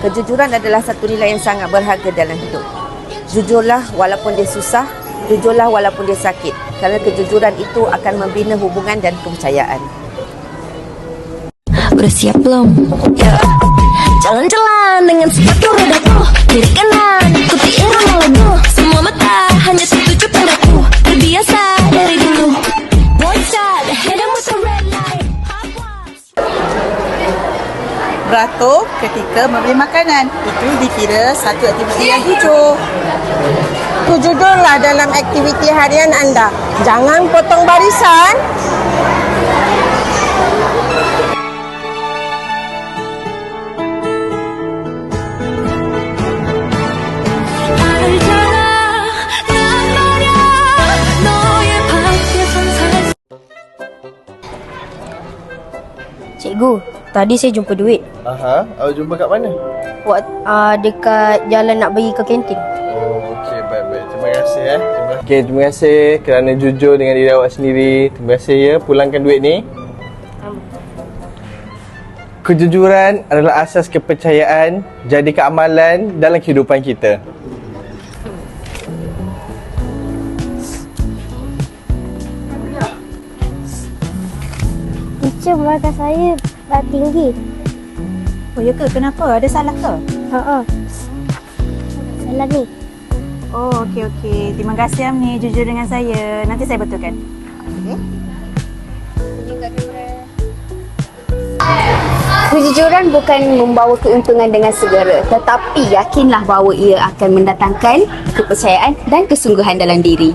Kejujuran adalah satu nilai yang sangat berharga dalam hidup. Jujurlah walaupun dia susah, jujurlah walaupun dia sakit. Kerana kejujuran itu akan membina hubungan dan kepercayaan. Udah siap belum? Ya. Jalan-jalan dengan sepatu rodaku, kiri kanan ikuti irama lagu. Semua mata hanya tertuju padaku, terbiasa dari dulu. Bocah, head with the red light. Beratur ketika memberi makanan. Itu dikira satu aktiviti yang jujur. Jujurlah dalam aktiviti harian anda. Jangan potong barisan. Cikgu, tadi saya jumpa duit. Aha, jumpa kat mana? Dekat jalan nak pergi ke kantin. Oh, okey, baik-baik. Terima kasih Okey, terima kasih kerana jujur dengan diri awak sendiri. Terima kasih ya, pulangkan duit ni. Kejujuran adalah asas kepercayaan, jadikan amalan dalam kehidupan kita. Teacher, markah saya tak tinggi. Oh ya ke? Kenapa? Ada salah ke? Salah ni. Oh, okey. Terima kasih Amni jujur dengan saya. Nanti saya betulkan. Okey. Kejujuran bukan membawa keuntungan dengan segera, tetapi yakinlah bahawa ia akan mendatangkan kepercayaan dan kesungguhan dalam diri.